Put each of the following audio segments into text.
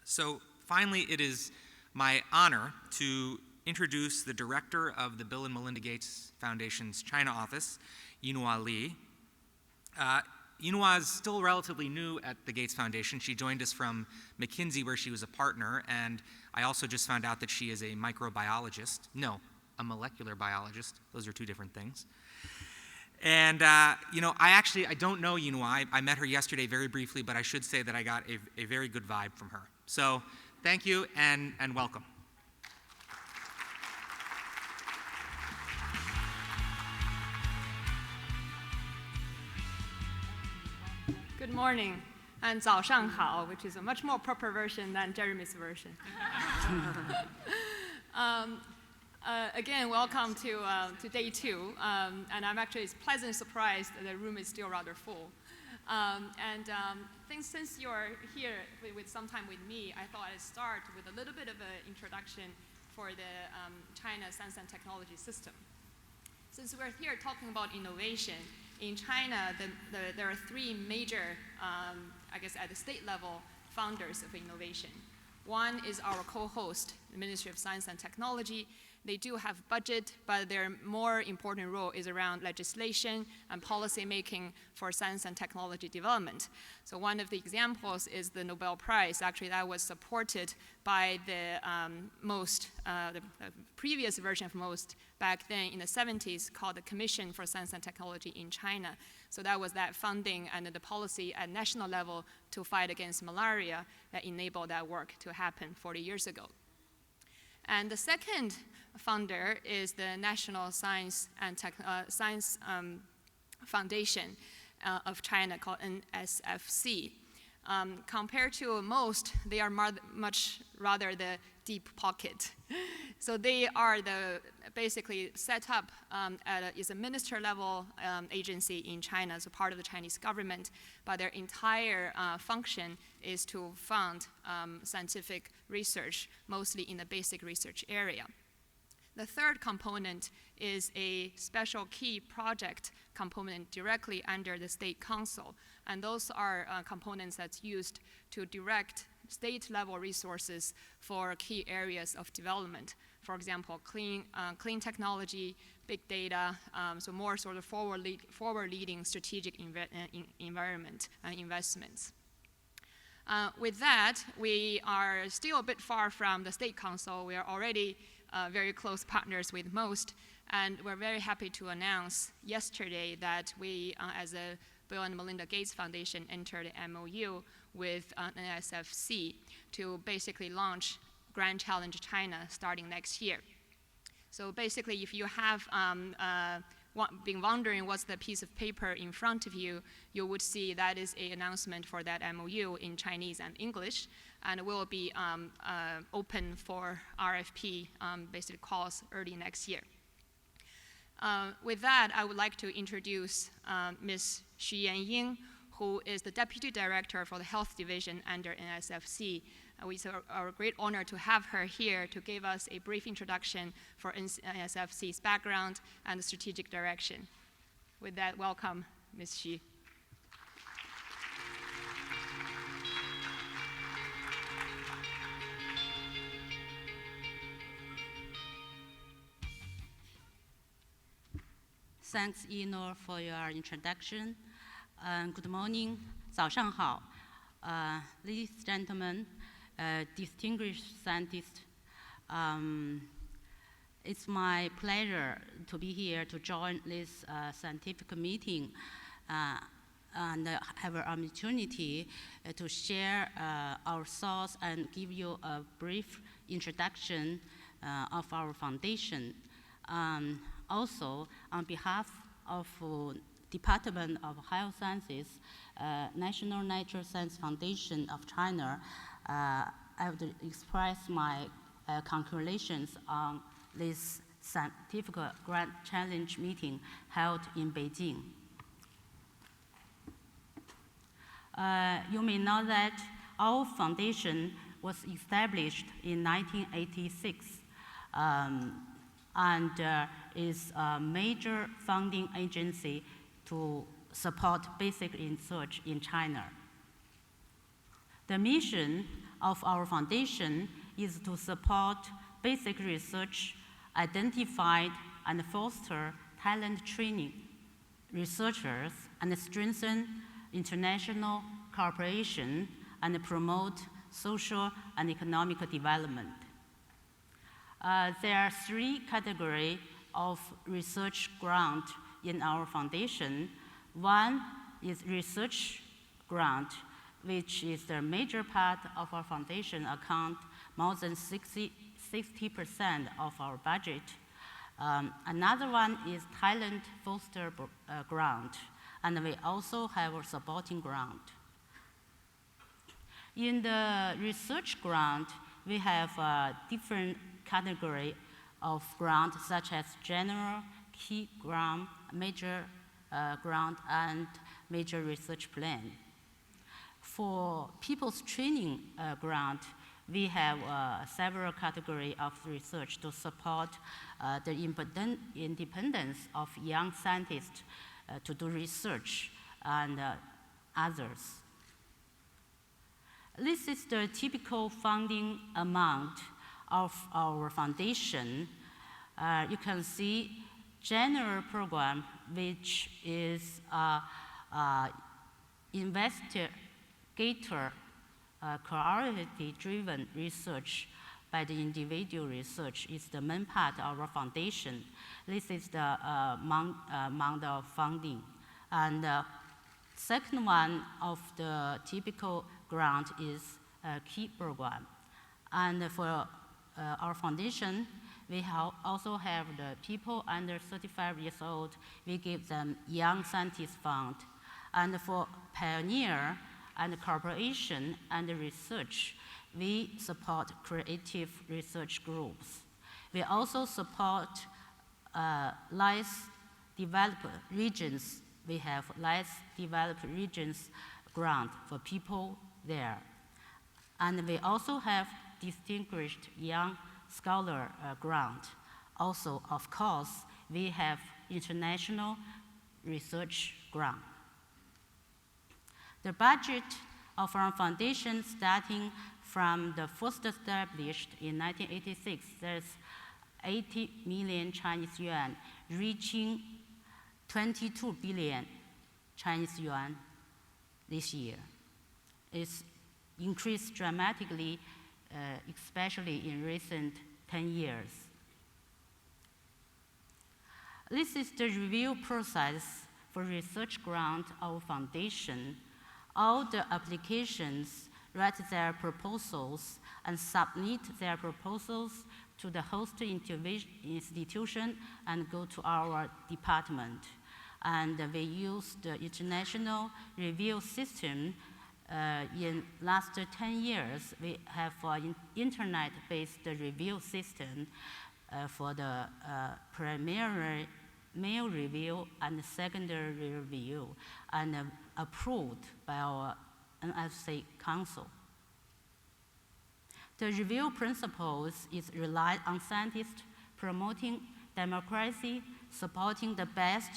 So finally, it is my honor to introduce the director of the Bill and Melinda Gates Foundation's China office, Yinuo Li. Yinuo is still relatively new at the Gates Foundation. She joined us from McKinsey, where she was a partner, and I also just found out that she is a microbiologist. No, a molecular biologist. Those are two different things. And, I don't know Yinuo. I met her yesterday very briefly, but I should say that I got a very good vibe from her. So thank you and welcome. Good morning, and 早上好, which is a much more proper version than Jeremy's version. Again, welcome to day 2, and I'm actually pleasantly surprised that the room is still rather full. Since you're here with some time with me, I thought I'd start with a little bit of an introduction for the China Science and Technology System. Since we're here talking about innovation, in China, there are 3 major, at the state level, founders of innovation. One is our co-host, the Ministry of Science and Technology. They do have budget, but their more important role is around legislation and policy making for science and technology development. So one of the examples is the Nobel Prize. Actually, that was supported by the previous version of MOST back then in the 70s, called the Commission for Science and Technology in China. So that was that funding and the policy at national level to fight against malaria that enabled that work to happen 40 years ago. And the second funder is the National Science and Science Foundation of China, called NSFC. Compared to most, they are much rather the deep pocket. So they are basically set up is a minister level agency in China, so part of the Chinese government, but their entire function is to fund scientific research, mostly in the basic research area. The third component is a special key project component directly under the State Council. And those are components that's used to direct state-level resources for key areas of development. For example, clean technology, big data, so more sort of forward-leading strategic environment investments. With that, we are still a bit far from the State Council. We are already very close partners with MOST, and we're very happy to announce yesterday that we, as a Bill and Melinda Gates Foundation, entered an MOU with NSFC to basically launch Grand Challenge China starting next year. So basically, if you have been wondering what's the piece of paper in front of you, you would see that is an announcement for that MOU in Chinese and English, and it will be open for RFP basically calls early next year. With that, I would like to introduce Ms. Yanying, who is the Deputy Director for the Health Division under NSFC. It's a great honor to have her here to give us a brief introduction for NSFC's background and strategic direction. With that, welcome, Ms. Xu. Thanks, Yinuo, for your introduction. Good morning, 早上好. Ladies and gentlemen, distinguished scientists, it's my pleasure to be here to join this scientific meeting and have an opportunity to share our thoughts and give you a brief introduction of our foundation. Also, on behalf of Department of Health Sciences, National Natural Science Foundation of China, I would express my congratulations on this scientific Grand Challenge meeting held in Beijing. You may know that our foundation was established in 1986 and is a major funding agency to support basic research in China. The mission of our foundation is to support basic research, identify and foster talent training researchers, and strengthen international cooperation and promote social and economic development. There are 3 categories of research grant in our foundation. One is research grant, which is the major part of our foundation, account more than 60% of our budget. Another one is talent foster grant, and we also have a supporting grant. In the research grant, we have a different category of grant, such as general, key grant, major grant, and major research plan. For people's training grant, we have several categories of research to support the independence of young scientists to do research and others. This is the typical funding amount of our foundation. You can see general program, which is investigator priority-driven research by the individual research is the main part of our foundation. This is the amount of funding. And second one of the typical grant is a key program. And for our foundation, we also have the people under 35 years old. We give them Young Scientist Fund. And for pioneer and cooperation and research, we support creative research groups. We also support less developed regions. We have less developed regions grant for people there. And we also have distinguished young scholar grant. Also, of course, we have international research grant. The budget of our foundation, starting from the first established in 1986, there's 80 million Chinese yuan, reaching 22 billion Chinese yuan this year. It's increased dramatically, especially in recent 10 years. This is the review process for research grant of foundation. All the applications write their proposals and submit their proposals to the host institution and go to our department. And we use the international review system. In last 10 years, we have an internet-based review system for the primary mail review and secondary review, and approved by our NSC Council. The review principles is rely on scientists promoting democracy, supporting the best,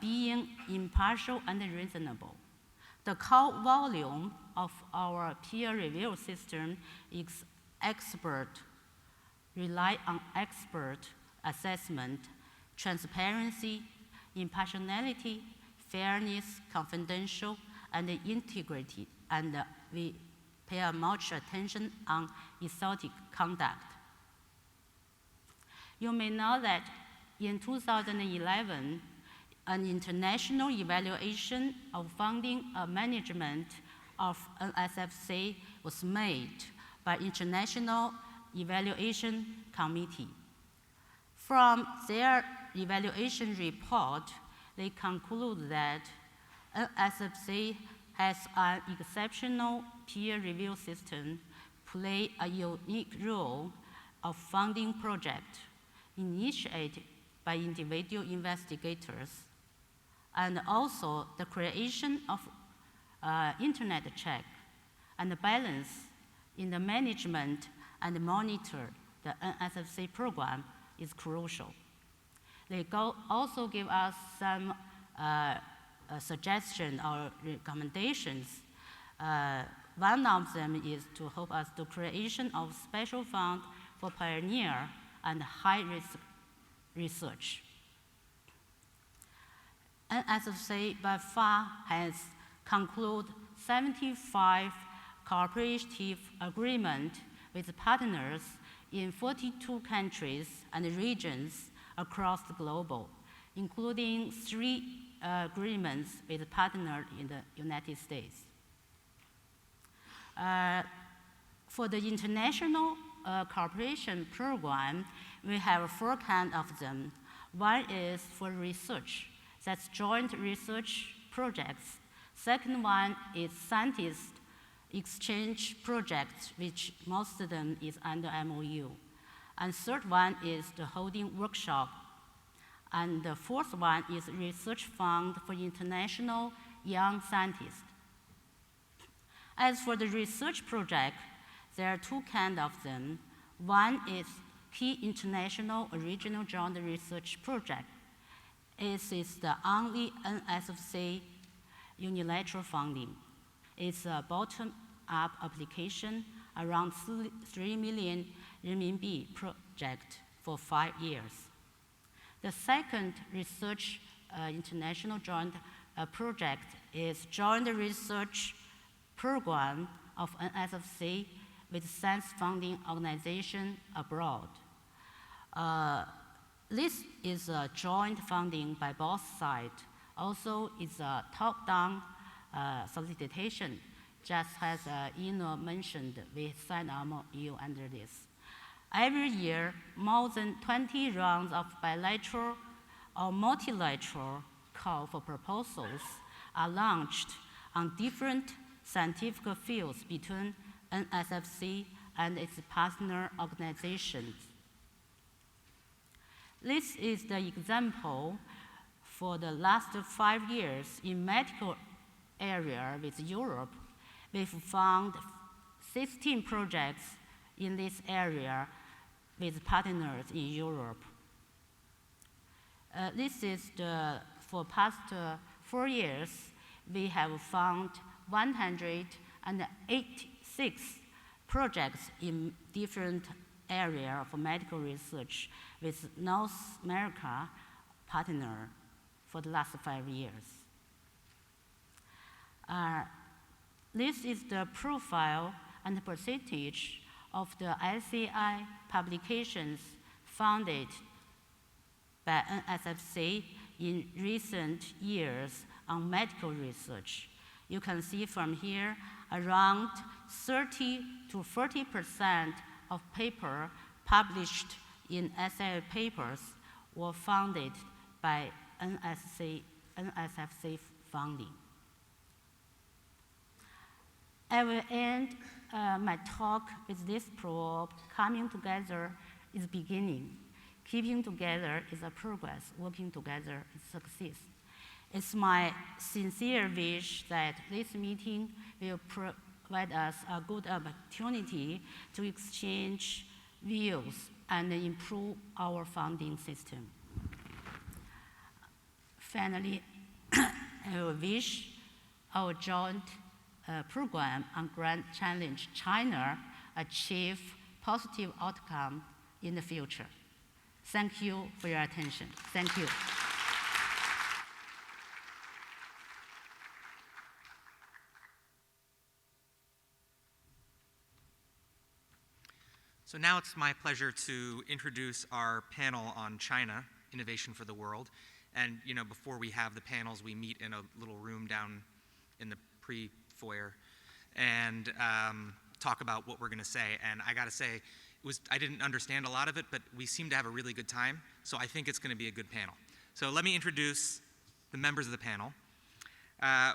being impartial and reasonable. The core volume of our peer review system is rely on expert assessment, transparency, impartiality, fairness, confidential, and integrity, and we pay much attention on ethical conduct. You may know that in 2011, an international evaluation of funding management of NSFC was made by International Evaluation Committee. From their evaluation report, they conclude that NSFC has an exceptional peer review system, play a unique role of funding projects initiated by individual investigators, and also the creation of internet check and balance in the management and monitor the NSFC program is crucial. They also give us some suggestions or recommendations one of them is to help us to creation of special fund for pioneer and high-risk research. NSFC by far has concluded 75 cooperative agreements with partners in 42 countries and regions across the globe, including 3 agreements with partners in the United States. For the international cooperation program, we have 4 kinds of them. One is for research, that's joint research projects. Second one is scientist exchange projects, which most of them is under MOU. And third one is the holding workshop. And the fourth one is research fund for international young scientists. As for the research project, there are 2 kinds of them. One is key international original joint research project. It is the only NSFC unilateral funding. It's a bottom-up application, around 3 million renminbi project for 5 years. The second research international joint project is joint research program of NSFC with science funding organization abroad. This is a joint funding by both sides. Also, it's a top-down solicitation. Just as Yinuo mentioned, we signed a MOU under this. Every year, more than 20 rounds of bilateral or multilateral call for proposals are launched on different scientific fields between NSFC and its partner organizations. This is the example for the last 5 years in medical area with Europe. We've found 16 projects in this area with partners in Europe. This is for past 4 years, we have found 186 projects in different areas for medical research with North America partner for the last 5 years. This is the profile and percentage of the ICI publications funded by NSFC in recent years on medical research. You can see from here, around 30 to 40% of paper published in SI papers were funded by NSFC funding. I will end my talk with this probe: coming together is beginning. Keeping together is a progress. Working together is success. It's my sincere wish that this meeting will provide us a good opportunity to exchange views and improve our funding system. Finally, I wish our joint program on Grand Challenge China achieve positive outcome in the future. Thank you for your attention. Thank you. So now it's my pleasure to introduce our panel on China, Innovation for the World. And before we have the panels, we meet in a little room down in the pre-foyer and talk about what we're going to say. And I got to say, I didn't understand a lot of it, but we seem to have a really good time. So I think it's going to be a good panel. So let me introduce the members of the panel.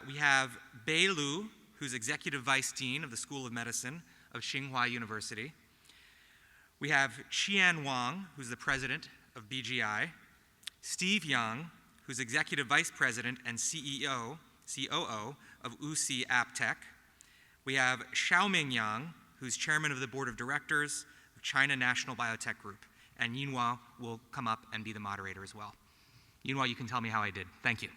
We have Bei Lu, who's Executive Vice Dean of the School of Medicine of Tsinghua University. We have Jian Wang, who's the President of BGI. Steve Young, who's Executive Vice President and COO of WuXi AppTec. We have Xiaoming Yang, who's Chairman of the Board of Directors of China National Biotech Group. And Yinuo will come up and be the moderator as well. Yinuo, you can tell me how I did. Thank you.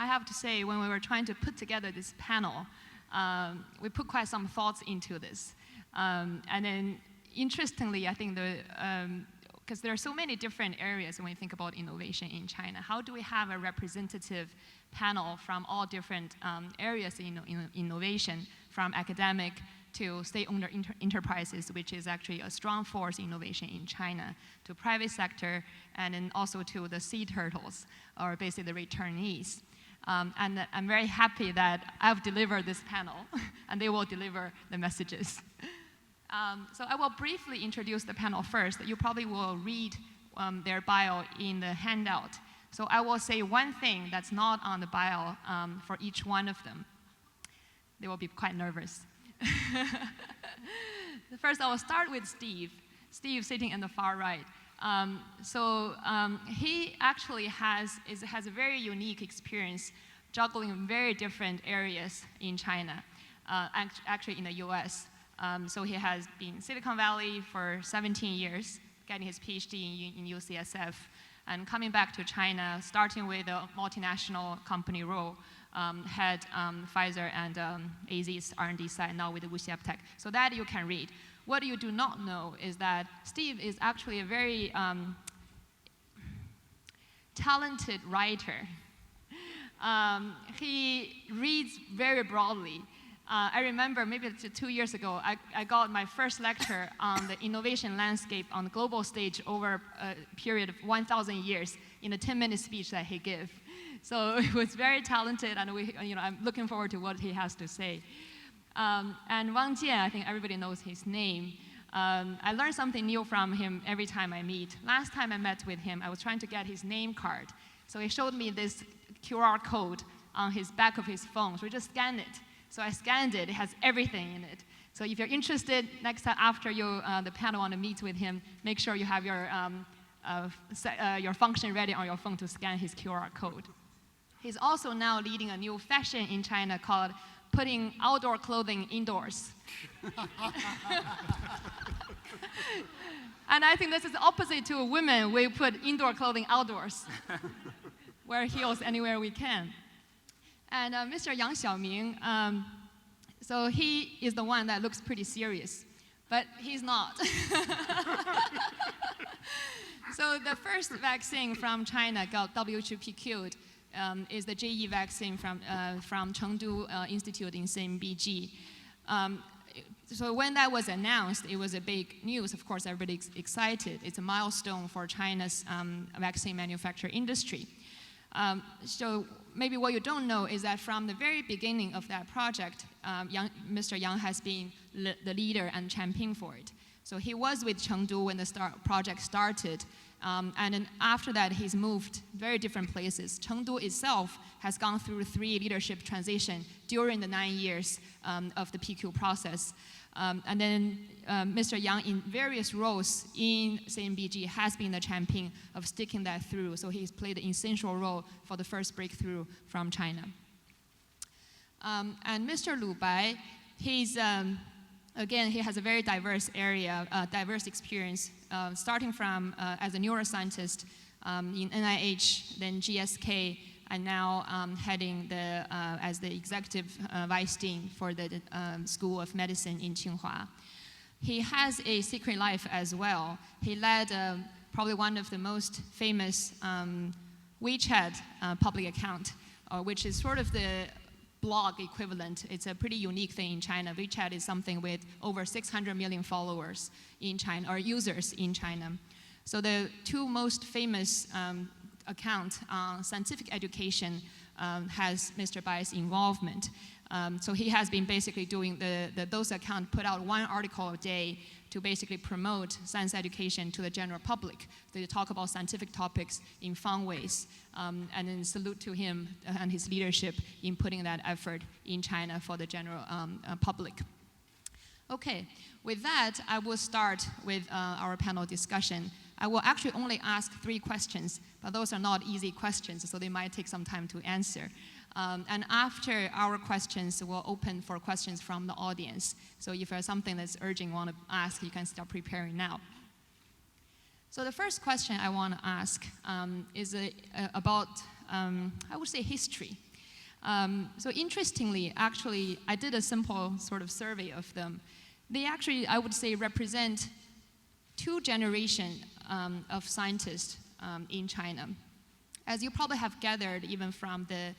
I have to say, when we were trying to put together this panel, we put quite some thoughts into this. And then, interestingly, I think because there are so many different areas when we think about innovation in China, how do we have a representative panel from all different areas in innovation, from academic to state-owned enterprises, which is actually a strong force in innovation in China, to private sector, and then also to the sea turtles, or basically the returnees. And I'm very happy that I've delivered this panel, and they will deliver the messages. So I will briefly introduce the panel first. You probably will read their bio in the handout. So I will say one thing that's not on the bio for each one of them. They will be quite nervous. First, I will start with Steve. Steve sitting in the far right. He actually has a very unique experience juggling very different areas in China, actually in the US. So he has been in Silicon Valley for 17 years, getting his PhD in UCSF, and coming back to China, starting with a multinational company role, had Pfizer and AZ's R&D side, now with the WuXi AppTec. So that you can read. What you do not know is that Steve is actually a very talented writer. He reads very broadly. I remember maybe 2 years ago, I got my first lecture on the innovation landscape on the global stage over a period of 1,000 years in a 10-minute speech that he gave. So he was very talented, and I'm looking forward to what he has to say. And Wang, I think everybody knows his name. I learn something new from him every time I meet. Last time I met with him, I was trying to get his name card. So he showed me this QR code on his back of his phone. So we just scanned it. So I scanned it. It has everything in it. So if you're interested, next time after the panel want to meet with him, make sure you have your function ready on your phone to scan his QR code. He's also now leading a new fashion in China called putting outdoor clothing indoors. And I think this is opposite to women. We put indoor clothing outdoors. Wear heels anywhere we can. And Mr. Xiaoming, so he is the one that looks pretty serious, but he's not. So the first vaccine from China got WHPQ'd is the JE vaccine from Chengdu Institute in CNBG. So when that was announced, it was a big news. Of course, everybody's excited. It's a milestone for China's vaccine manufacture industry. So maybe what you don't know is that from the very beginning of that project, Mr. Yang has been the leader and champion for it. So he was with Chengdu when the project started. And then after that, he's moved very different places. Chengdu itself has gone through 3 leadership transitions during the 9 years of the PQ process. And then Mr. Yang, in various roles in CNBG, has been the champion of sticking that through. So he's played an essential role for the first breakthrough from China. And Mr. Lu Bai, he's again, he has a very diverse area, diverse experience, starting from as a neuroscientist in NIH, then GSK, and now heading as the executive vice dean for the School of Medicine in Tsinghua. He has a secret life as well. He led probably one of the most famous WeChat public account, which is sort of the blog equivalent. It's a pretty unique thing in China. WeChat is something with over 600 million followers in China, or users in China. So the 2 most famous account on scientific education has Mr. Bai's involvement. So he has been basically doing those accounts, put out 1 article a day to basically promote science education to the general public. They talk about scientific topics in fun ways. And then salute to him and his leadership in putting that effort in China for the general public. Okay, with that, I will start with our panel discussion. I will actually only ask 3 questions, but those are not easy questions, so they might take some time to answer. And after our questions, we'll open for questions from the audience. So if there's something that's urgent you want to ask, you can start preparing now. So the first question I want to ask is about, I would say, history. So interestingly, actually, I did a simple sort of survey of them. They actually, I would say, represent two generations of scientists in China. As you probably have gathered, even from the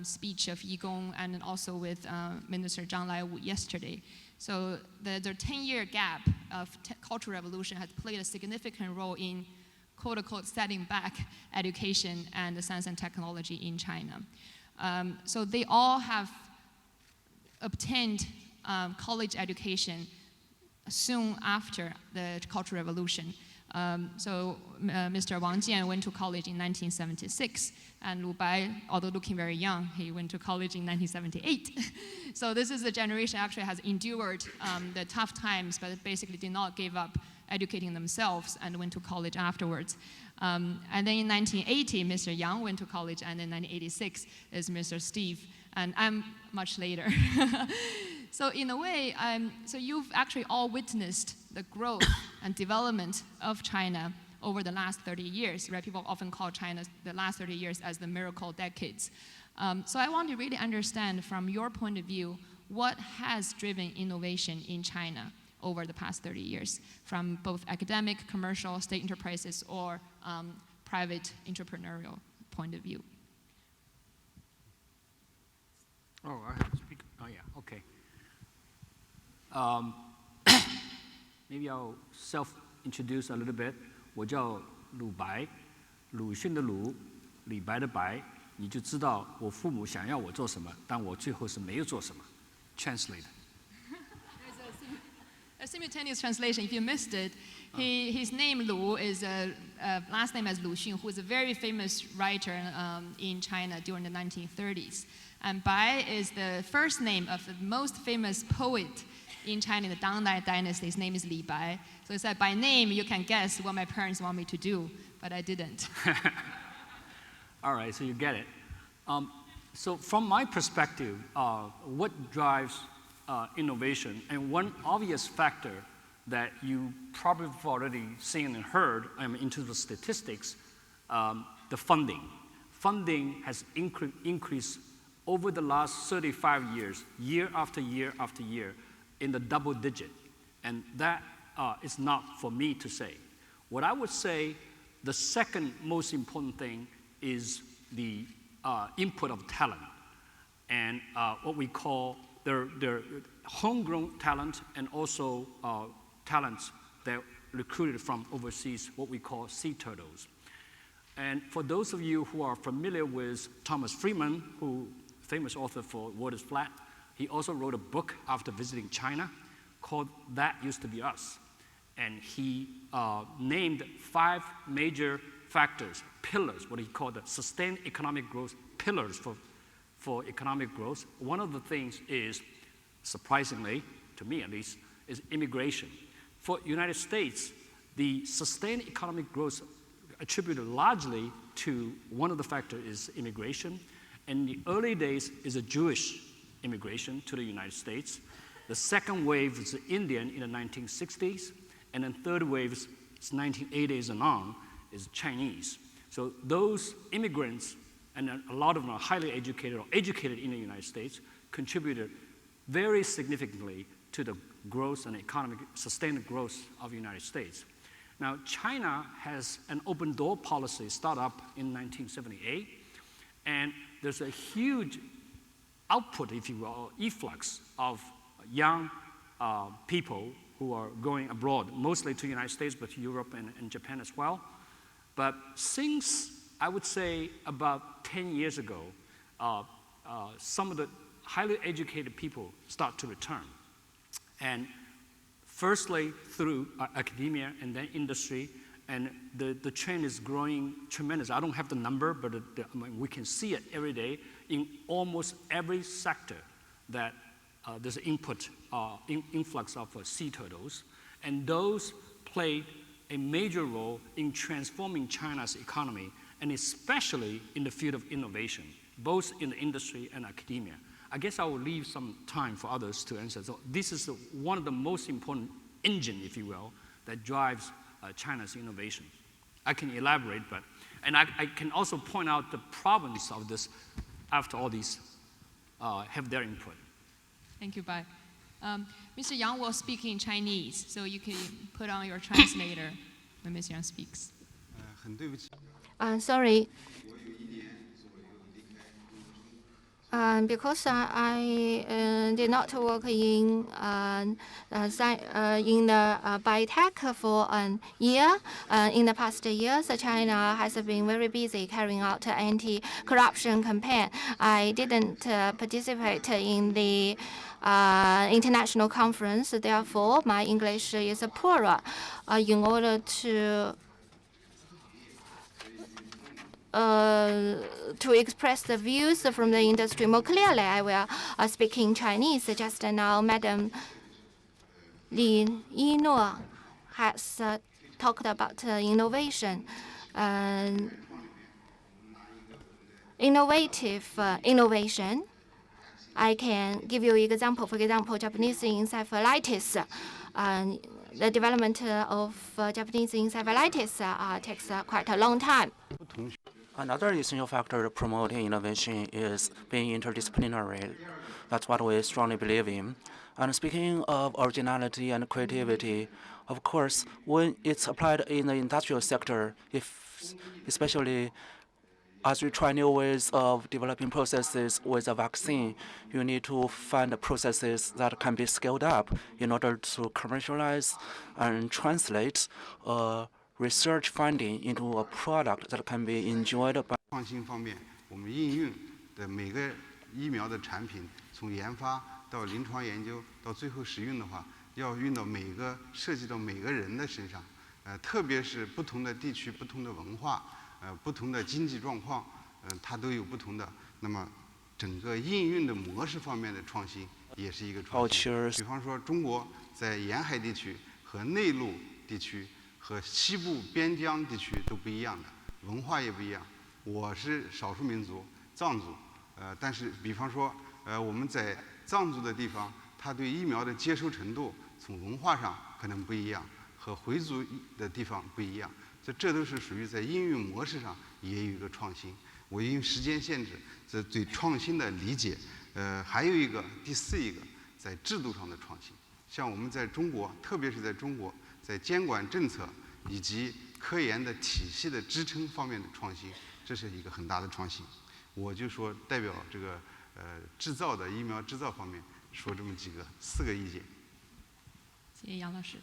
speech of Yigong and then also with Minister Zhang Laiwu yesterday. So the 10-year gap of Cultural Revolution has played a significant role in, quote unquote, setting back education and the science and technology in China. So they all have obtained college education soon after the Cultural Revolution. Mr. Wang Jian went to college in 1976, and Lu Bai, although looking very young, he went to college in 1978. So this is a generation actually has endured the tough times, but basically did not give up educating themselves and went to college afterwards. And then in 1980, Mr. Yang went to college, and in 1986 is Mr. Steve, and I'm much later. So in a way, so you've actually all witnessed the growth and development of China over the last 30 years, right? People often call China the last 30 years as the miracle decades. So I want to really understand from your point of view, what has driven innovation in China over the past 30 years, from both academic, commercial, state enterprises, or private entrepreneurial point of view? Oh, I have to speak. Oh, yeah, okay. Maybe I'll self-introduce a little bit. 我叫鲁白，鲁迅的鲁，李白的白，你就知道我父母想要我做什么，但我最后是没有做什么。Translate. A simultaneous translation. If you missed it, his name Lu is last name as Lu Xun, who is a very famous writer in China during the 1930s. And Bai is the first name of the most famous poet in China in the Dangdai dynasty. His name is Li Bai. So it's like by name you can guess what my parents want me to do, but I didn't. All right, so you get it. So from my perspective, what drives innovation, and one obvious factor that you probably have already seen and heard in terms of statistics, the funding. Funding has increased over the last 35 years, year after year after year, in the double digit. And that is not for me to say. What I would say, the second most important thing is the input of talent, and what we call their homegrown talent, and also talents that recruited from overseas, what we call sea turtles. And for those of you who are familiar with Thomas Friedman, who famous author for World is Flat, he also wrote a book after visiting China called That Used to Be Us. And he named 5 major factors, pillars, what he called the sustained economic growth pillars for economic growth. One of the things is, surprisingly, to me at least, is immigration. For United States, the sustained economic growth attributed largely to one of the factors is immigration. In the early days is a Jewish immigration to the United States. The second wave is Indian in the 1960s, and then third wave is 1980s and on is Chinese. So those immigrants, and a lot of them are highly educated or educated in the United States, contributed very significantly to the growth and economic sustained growth of the United States. Now, China has an open door policy started up in 1978, and there's a huge output, if you will, or efflux of young people who are going abroad, mostly to the United States, but to Europe and Japan as well. But since, I would say, about 10 years ago, some of the highly educated people start to return. And firstly, through academia and then industry, and the trend is growing tremendous. I don't have the number, but we can see it every day in almost every sector that there's an influx of sea turtles. And those played a major role in transforming China's economy, and especially in the field of innovation, both in the industry and academia. I guess I will leave some time for others to answer. So this is one of the most important engine, if you will, that drives China's innovation. I can elaborate, and I can also point out the problems of this after all these have their input. Thank you, Bai. Mr. Yang will speak in Chinese, so you can put on your translator when Mr. Yang speaks. Sorry. Because I did not work in the Biotec for a year. In the past years, China has been very busy carrying out anti-corruption campaign. I didn't participate in the international conference. Therefore, my English is poorer. In order to express the views from the industry more clearly, I will speak in Chinese. Just now, Madam Yinuo has talked about innovation. Innovation. I can give you an example. For example, Japanese encephalitis. The development of Japanese encephalitis takes quite a long time. Another essential factor promoting innovation is being interdisciplinary. That's what we strongly believe in. And speaking of originality and creativity, of course, when it's applied in the industrial sector, especially as we try new ways of developing processes with a vaccine, you need to find processes that can be scaled up in order to commercialize and translate research finding into a product that can be enjoyed by. 创新方面，我们应用的每个疫苗的产品，从研发到临床研究到最后使用的话，要用到涉及到每个人的身上。特别是不同的地区、不同的文化、不同的经济状况，它都有不同的。那么，整个应用的模式方面的创新也是一个创新。比方说，中国在沿海地区和内陆地区。 和西部边疆地区都不一样的，文化也不一样。我是少数民族藏族，但是比方说，我们在藏族的地方，他对疫苗的接受程度从文化上可能不一样，和回族的地方不一样。这都是属于在应用模式上也有一个创新。我因为时间限制，这对创新的理解，还有一个第四一个在制度上的创新。像我们在中国，特别是在中国。 在监管政策以及科研的体系的支撑方面的创新，这是一个很大的创新。我就说代表这个制造的疫苗制造方面说这么4个意见。谢谢杨老师。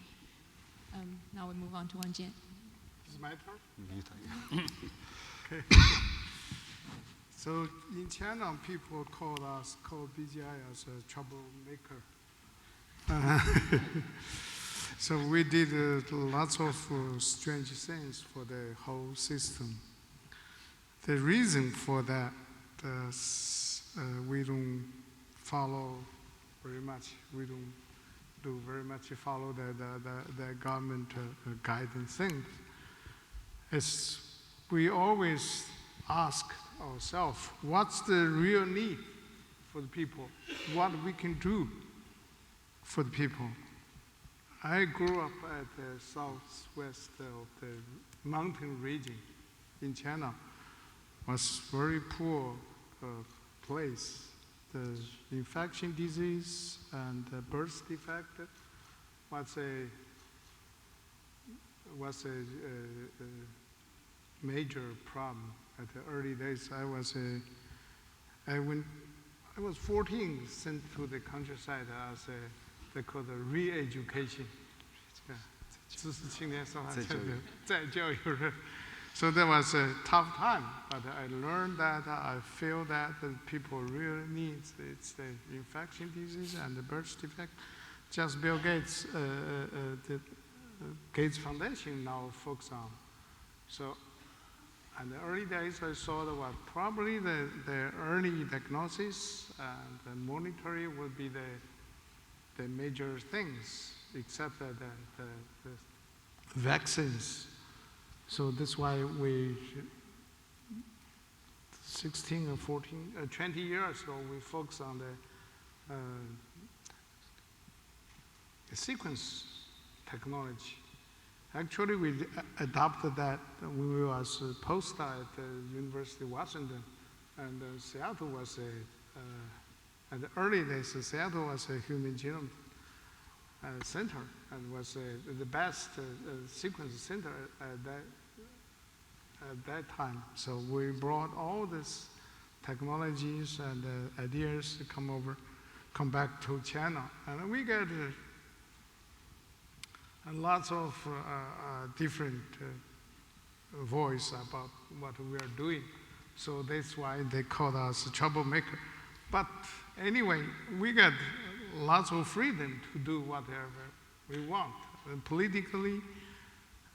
Now we move on to Wang Jian. Is it my turn? Okay. So in China, people call BGI as a troublemaker. So we did lots of strange things for the whole system. The reason for that, we don't follow very much. We don't do very much follow the government guidance things. It's, we always ask ourselves, what's the real need for the people? What we can do for the people? I grew up at the southwest of the mountain region in China. It was very poor place. The infection disease and the birth defect was a major problem. At the early days, I was 14, sent to the countryside as they call the re-education. So that was a tough time, but I learned that I feel that the people really need it's the infection disease and the birth defect. Just Bill Gates, the Gates Foundation now focus on. So, in the early days, I saw that probably the early diagnosis and the monitoring would be the major things, except that the vaccines. So that's why we, 16 or 14, 20 years ago, we focused on the sequence technology. Actually, we adopted that when we was a postdoc at the University of Washington. And Seattle was at the early days, Seattle was a human genome center and was the best sequence center at that time. So we brought all these technologies and ideas to come back to China. And we get lots of different voice about what we are doing. So that's why they call us a troublemaker. But anyway, we got lots of freedom to do whatever we want politically,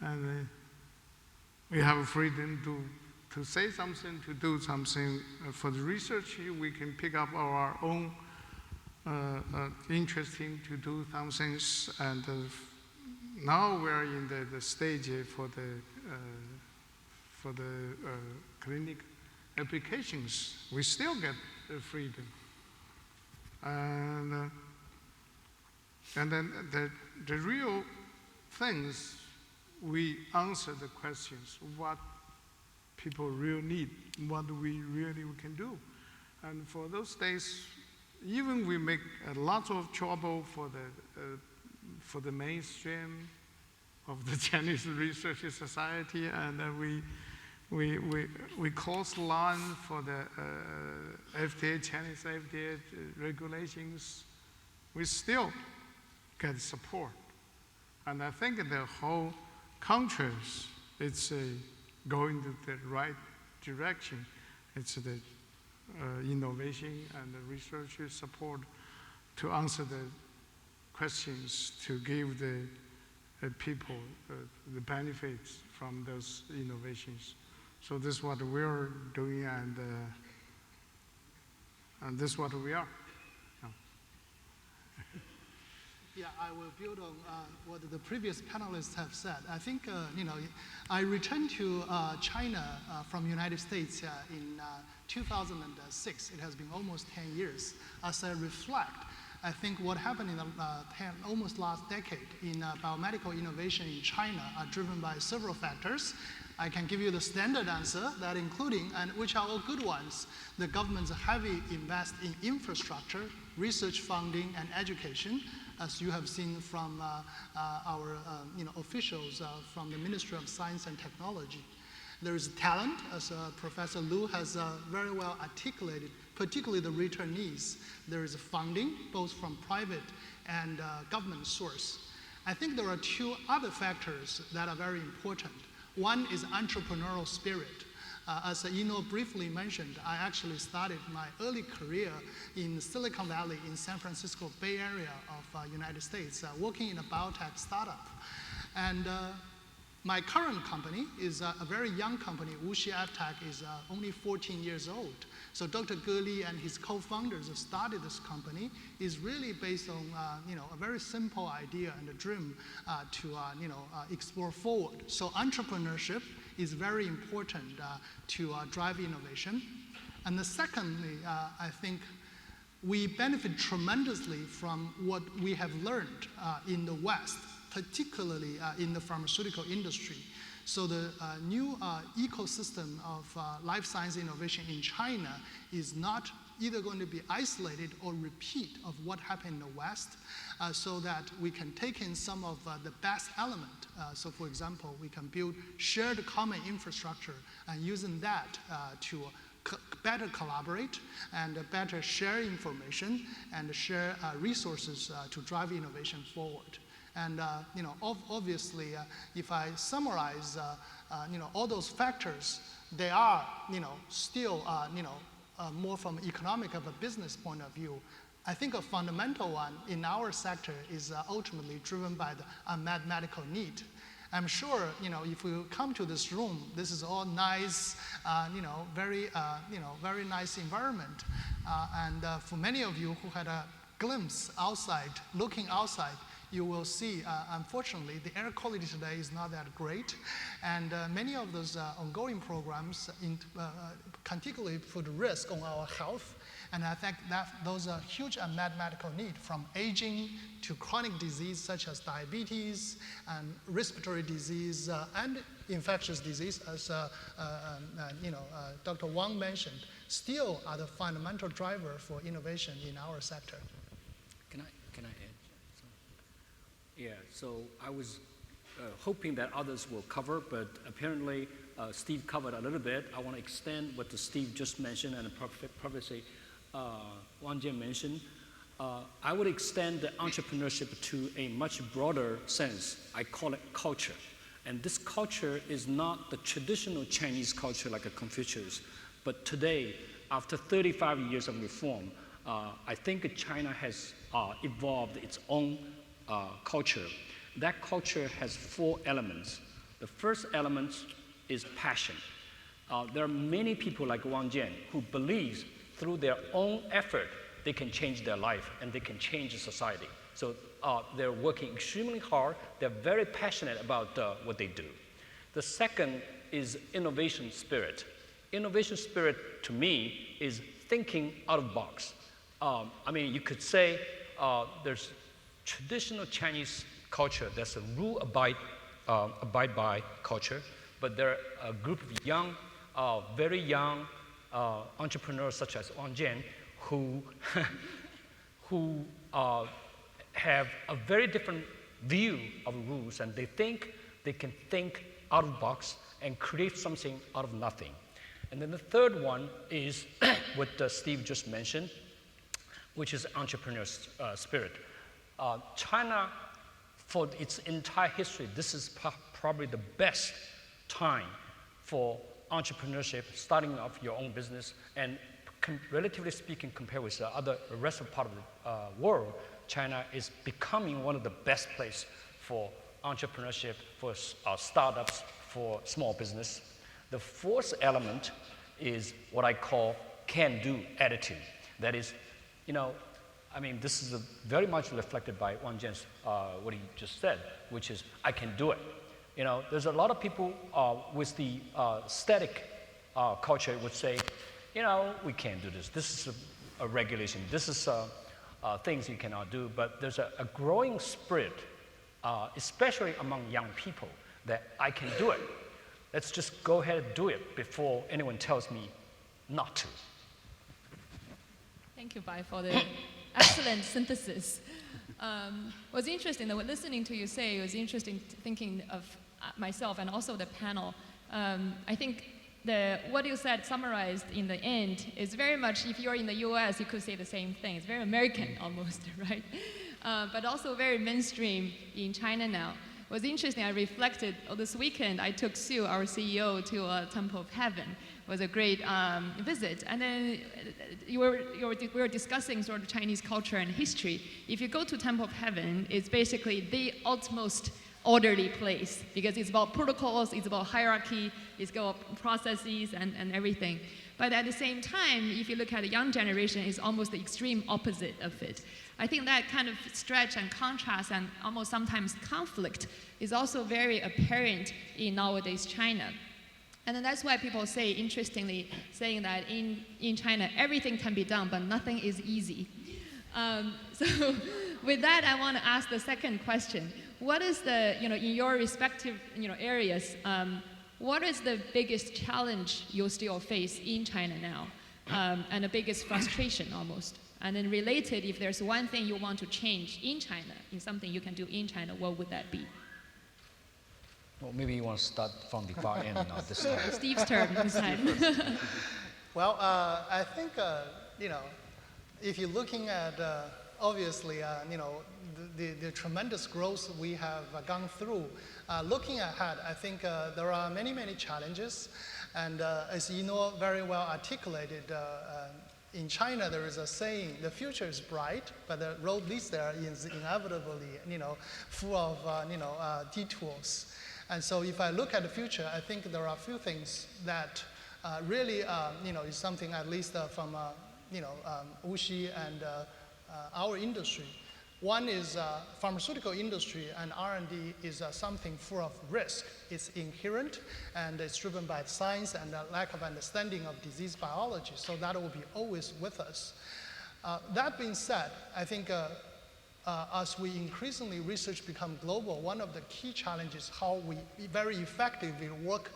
and we have freedom to say something, to do something. For the research, we can pick up our own interesting to do some things. And now we're in the stage for the clinic applications. We still get the freedom. And then the real things, we answer the questions, what people really need, what we can do. And for those days, even we make a lot of trouble for the mainstream of the Chinese Research Society, and we close the line for the FDA, Chinese FDA regulations. We still get support. And I think the whole country, it's going to the right direction. It's the innovation and the research support to answer the questions, to give the people the benefits from those innovations. So this is what we're doing, and this is what we are. Yeah, I will build on what the previous panelists have said. I think, I returned to China from United States in 2006. It has been almost 10 years. As I reflect, I think what happened in the almost last decade in biomedical innovation in China are driven by several factors. I can give you the standard answer, that including, and which are all good ones, the government's heavy invest in infrastructure, research funding, and education, as you have seen from our officials from the Ministry of Science and Technology. There is talent, as Professor Lu has very well articulated, particularly the returnees. There is funding, both from private and government source. I think there are two other factors that are very important. One is entrepreneurial spirit. As Yinuo briefly mentioned, I actually started my early career in Silicon Valley in San Francisco Bay Area of United States, working in a biotech startup. And my current company is a very young company. WuXi AppTec is only 14 years old. So Dr. Ge Li and his co-founders started this company is really based on a very simple idea and a dream to explore forward. So entrepreneurship is very important to drive innovation. And the secondly, I think we benefit tremendously from what we have learned in the West, particularly in the pharmaceutical industry. So the new ecosystem of life science innovation in China is not either going to be isolated or repeat of what happened in the West, so that we can take in some of the best element. So for example, we can build shared common infrastructure and using that to better collaborate and better share information and share resources to drive innovation forward. And obviously, if I summarize, all those factors, they are, still, more from economic of a business point of view. I think a fundamental one in our sector is ultimately driven by the unmet medical need. I'm sure, if we come to this room, this is all nice, very nice environment. And for many of you who had a glimpse outside, looking outside, you will see, unfortunately, the air quality today is not that great. And many of those ongoing programs particularly put risk on our health. And I think that those are huge unmet medical need, from aging to chronic disease such as diabetes and respiratory disease, and infectious disease, as Dr. Wang mentioned, still are the fundamental driver for innovation in our sector. Can I add? Yeah, so I was hoping that others will cover, but apparently Steve covered a little bit. I want to extend what Steve just mentioned and previously Wang Jian mentioned. I would extend the entrepreneurship to a much broader sense. I call it culture. And this culture is not the traditional Chinese culture like a Confucius, but today, after 35 years of reform, I think China has evolved its own culture. That culture has 4 elements. The first element is passion. There are many people like Wang Jian who believe through their own effort they can change their life and they can change society. So they're working extremely hard. They're very passionate about what they do. The second is innovation spirit. Innovation spirit, to me, is thinking out of the box. I mean, you could say there's traditional Chinese culture. There's a rule abide by culture, but there are a group of young, very young entrepreneurs such as Wang Jian who have a very different view of rules, and they think they can think out of the box and create something out of nothing. And then the third one is what Steve just mentioned, which is entrepreneur spirit. China, for its entire history, this is probably the best time for entrepreneurship, starting off your own business, and relatively speaking, compared with the rest of the part of the world, China is becoming one of the best places for entrepreneurship, for startups, for small business. The fourth element is what I call can-do attitude. That is, I mean, this is very much reflected by Wang Jian's, what he just said, which is, I can do it. There's a lot of people with the static culture would say, we can't do this. This is a regulation. This is things you cannot do. But there's a growing spirit, especially among young people, that I can do it. Let's just go ahead and do it before anyone tells me not to. Thank you, Bai, for the excellent synthesis. What's interesting, though, listening to you say, it was interesting thinking of myself and also the panel. I think what you said summarized in the end is very much, if you're in the US, you could say the same thing. It's very American almost, right? But also very mainstream in China now. What's interesting, I reflected, this weekend I took Sue, our CEO, to Temple of Heaven. It was a great visit. And then we were discussing sort of Chinese culture and history. If you go to Temple of Heaven, it's basically the utmost orderly place because it's about protocols, it's about hierarchy, it's about processes and everything. But at the same time, if you look at the young generation, it's almost the extreme opposite of it. I think that kind of stretch and contrast and almost sometimes conflict is also very apparent in nowadays China. And then that's why people say, interestingly, saying that in China, everything can be done, but nothing is easy. So with that, I want to ask the second question. What is in your respective, areas, what is the biggest challenge you still face in China now, and the biggest frustration almost? And then related, if there's one thing you want to change in China, in something you can do in China, what would that be? Well, maybe you want to start from the far end, not this time. Steve's turn this time. Well, I think, if you're looking at, obviously, the tremendous growth we have gone through, looking ahead, I think there are many, many challenges. And as Yinuo very well articulated, in China, there is a saying, the future is bright, but the road leads there is inevitably, full of detours. And so if I look at the future, I think there are a few things that really, is something at least from, WuXi and our industry. One is pharmaceutical industry and R&D is something full of risk. It's inherent and it's driven by science and a lack of understanding of disease biology. So that will be always with us. That being said, I think as we increasingly research become global, one of the key challenges how we very effectively work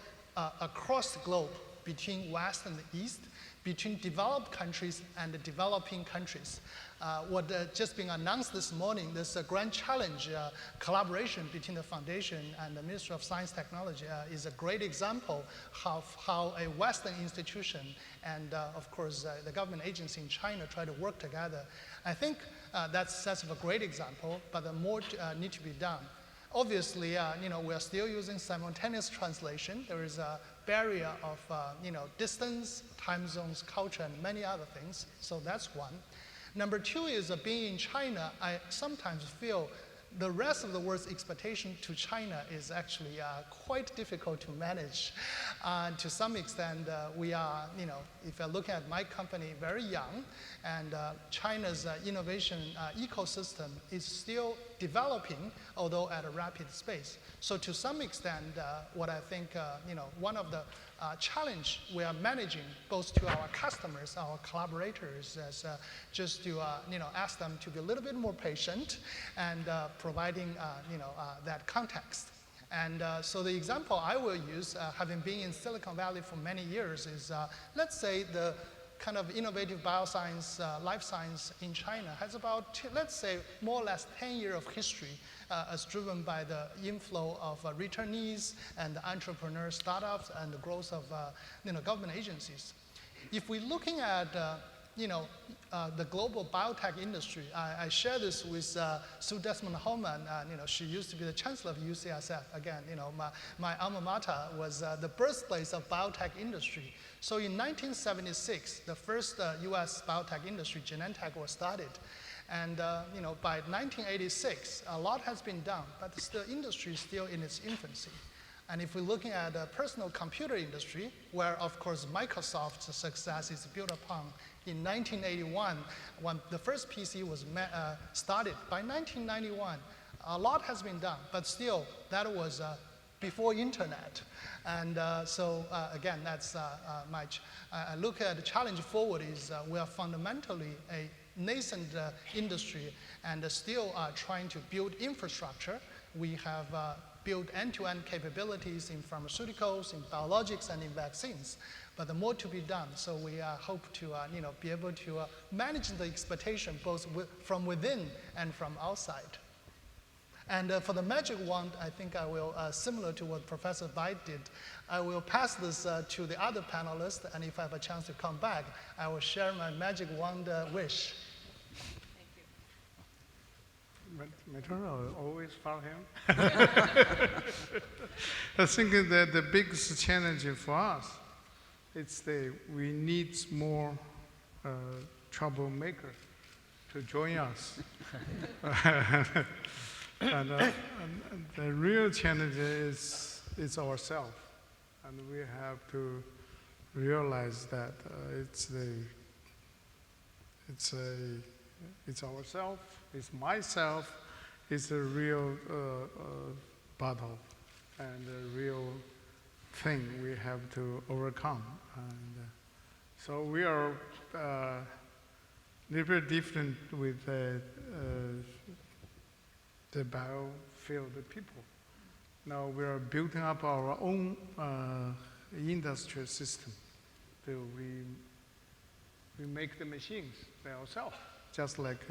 across the globe between West and the East, between developed countries and the developing countries. What just been announced this morning, this grand challenge collaboration between the Foundation and the Ministry of Science and Technology is a great example of how a Western institution and, of course, the government agency in China try to work together. I think that's a great example, but more need to be done. Obviously, we are still using simultaneous translation. There is a barrier of distance, time zones, culture, and many other things. So that's one. Number two is being in China, I sometimes feel the rest of the world's expectation to China is actually quite difficult to manage. To some extent, we are, if I look at my company, very young, and China's innovation ecosystem is still developing, although at a rapid pace. So to some extent, what I think, one of the challenge we are managing both to our customers, our collaborators, is just to ask them to be a little bit more patient and providing that context. And so the example I will use, having been in Silicon Valley for many years, is let's say the kind of innovative bioscience, life science in China has about, let's say, more or less 10 years of history as driven by the inflow of returnees and entrepreneur startups and the growth of government agencies. If we're looking at the global biotech industry, I share this with Sue Desmond-Hellmann. She used to be the chancellor of UCSF. Again, my alma mater was the birthplace of biotech industry. So in 1976, the first U.S. biotech industry, Genentech, was started. And by 1986, a lot has been done, but the industry is still in its infancy. And if we're looking at the personal computer industry, where of course Microsoft's success is built upon in 1981, when the first PC was started. By 1991, a lot has been done, but still that was before internet. And so again, that's I look at the challenge forward is we are fundamentally a nascent industry and still trying to build infrastructure. We have built end-to-end capabilities in pharmaceuticals, in biologics, and in vaccines. But the more to be done, so we hope to be able to manage the expectation both from within and from outside. And for the magic wand, I think I will, similar to what Professor Bai did, I will pass this to the other panelists, and if I have a chance to come back, I will share my magic wand wish. My turn, I'll always follow him. I think that the biggest challenge for us is we need more troublemakers to join us. and the real challenge is ourselves, and we have to realize that it's ourselves, it's myself, it's a real battle and a real thing we have to overcome. And so we are a little bit different with the biofield people. Now we are building up our own industrial system. We make the machines by ourselves, just like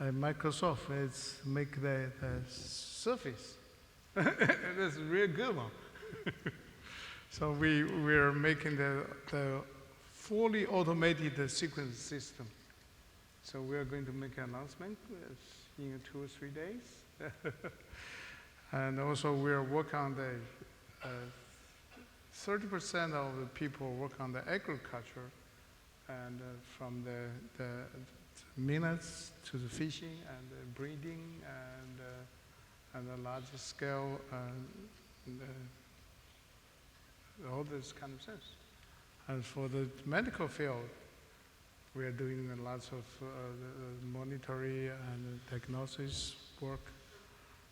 Microsoft is make the Surface. That's a real good one. So we're making the fully automated sequence system. So we are going to make an announcement in 2 or 3 days. And also we are working on the 30% of the people work on the agriculture, and from the minutes to the fishing and the breeding and the large scale all this kind of things. And for the medical field, we are doing lots of monitoring and diagnosis work.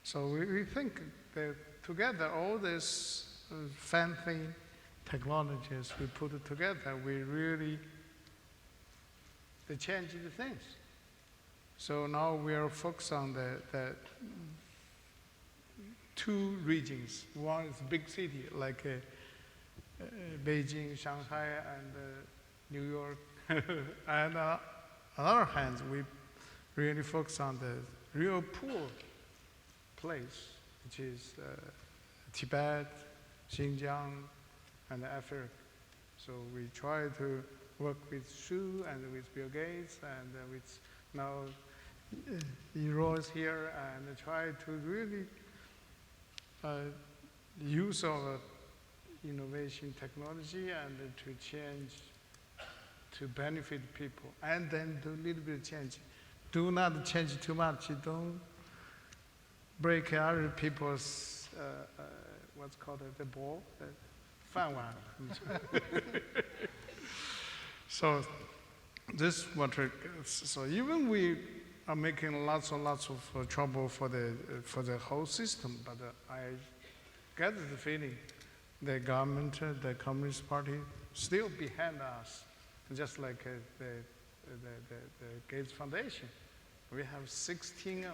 So we think that together, all these fancy technologies we put it together, we really change the things. So now we are focused on the 2 regions. One is big city like Beijing, Shanghai, and New York. And on the other hand, we really focus on the real poor place, which is Tibet, Xinjiang, and Africa. So we try to work with Xu and with Bill Gates and with now Yinuo is here, and try to really use our innovation technology and to change, to benefit people, and then do a little bit of change. Do not change too much. Don't break other people's, what's called the ball, the 饭碗. So this what, so even we are making lots and lots of trouble for the whole system, but I get the feeling the government, the Communist Party, still behind us, just like the Gates Foundation. We have 16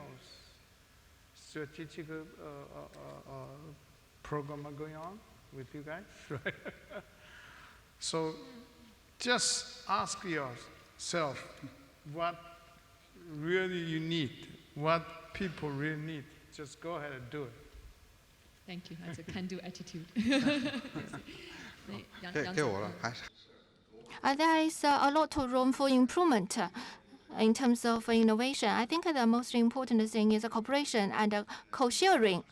strategic program going on with you guys, right? So just ask yourself what really you need, what people really need. Just go ahead and do it. Thank you. That's a can-do attitude. 给我了，还是。 There is a lot of room for improvement in terms of innovation. I think the most important thing is cooperation and co-sharing.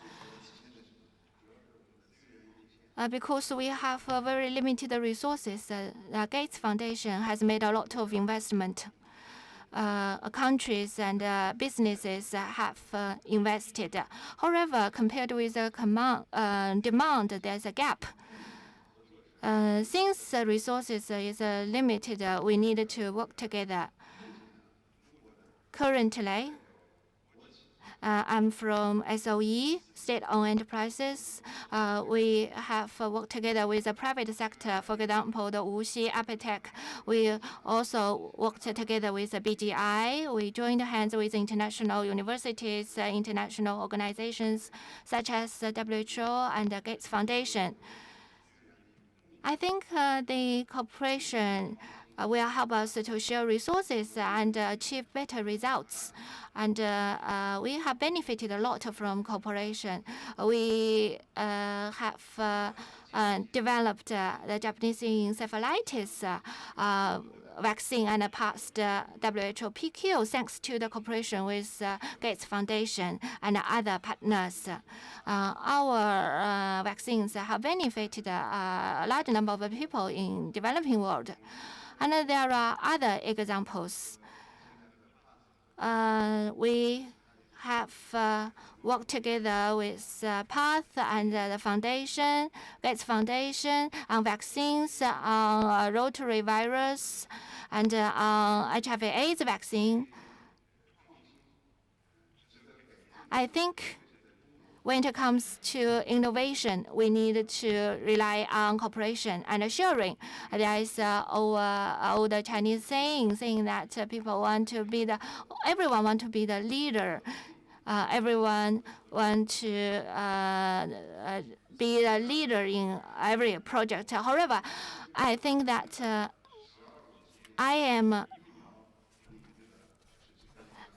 Because we have very limited resources, the Gates Foundation has made a lot of investment. Countries and businesses have invested. However, compared with the demand, there's a gap. Since resources is limited, we need to work together. Currently, I'm from SOE, state-owned enterprises. We have worked together with the private sector. For example, the WuXi, AppTec. We also worked together with the BGI. We joined hands with international universities, international organizations such as the WHO and the Gates Foundation. I think the cooperation will help us to share resources and achieve better results. And we have benefited a lot from cooperation. We have developed the Japanese encephalitis vaccine and passed WHO PQ thanks to the cooperation with Gates Foundation and other partners. Our vaccines have benefited a large number of people in developing world. And there are other examples. We have worked together with PATH and the foundation, Gates Foundation, on vaccines, on rotary virus, and on HIV/AIDS vaccine. I think when it comes to innovation, we need to rely on cooperation and sharing. There is an old Chinese saying that everyone want to be the leader. Everyone want to be the leader in every project. However, I think that I am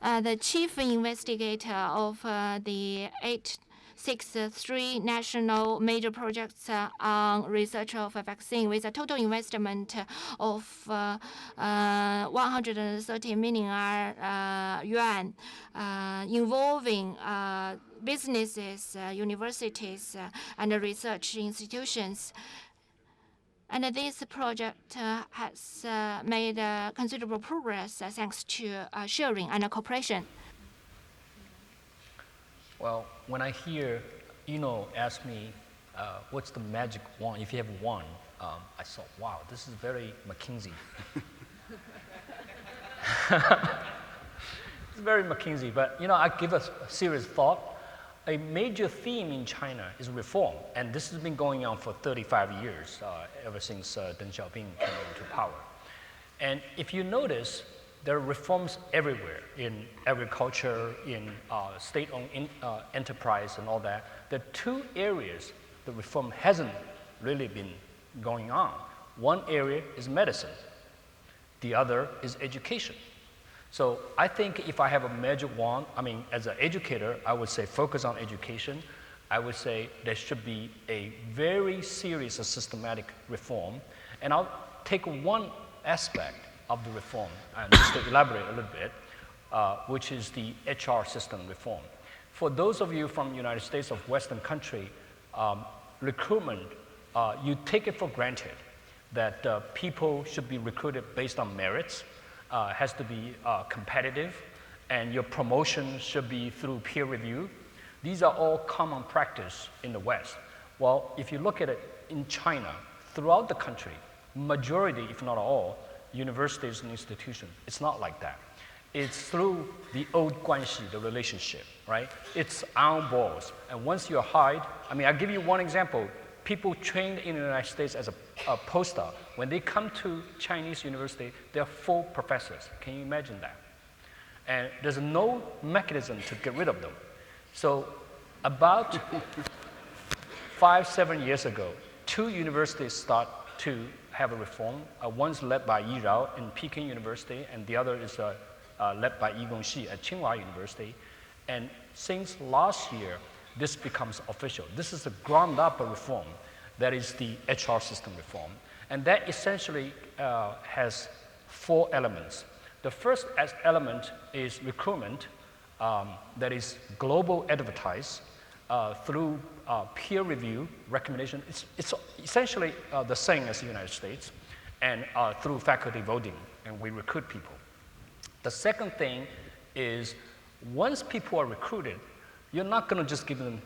the chief investigator of the 863 national major projects on research of a vaccine with a total investment of 130 million yuan, involving businesses, universities, and research institutions. And this project has made considerable progress thanks to sharing and cooperation. Well, when I hear ask me, what's the magic wand, if you have one, I thought, wow, this is very McKinsey. It's very McKinsey, but I give a serious thought. A major theme in China is reform, and this has been going on for 35 years, ever since Deng Xiaoming came into power. And if you notice, there are reforms everywhere in agriculture, in state-owned enterprise and all that. There are two areas the reform hasn't really been going on. One area is medicine. The other is education. So I think if I have a magic wand, I mean, as an educator, I would say focus on education. I would say there should be a very serious and systematic reform. And I'll take one aspect of the reform, and just to elaborate a little bit, which is the HR system reform. For those of you from the United States of Western country, recruitment, you take it for granted that people should be recruited based on merits, has to be competitive, and your promotion should be through peer review. These are all common practice in the West. Well, if you look at it in China, throughout the country, majority, if not all, universities and institutions, it's not like that. It's through the old guanxi, the relationship, right? It's on balls. And once you're hired, I mean, I'll give you one example. People trained in the United States as a postdoc, when they come to Chinese university, they're full professors. Can you imagine that? And there's no mechanism to get rid of them. So about 5-7 years ago, 2 universities start to have a reform. One's led by Yi Rao in Peking University, and the other is led by Yi Gongxi at Tsinghua University. And since last year, this becomes official. This is a ground-up reform. That is the HR system reform. And that essentially has 4 elements. The first element is recruitment, that is global advertise through peer review recommendation. It's essentially the same as the United States, and through faculty voting, and we recruit people. The second thing is once people are recruited, you're not going to just give them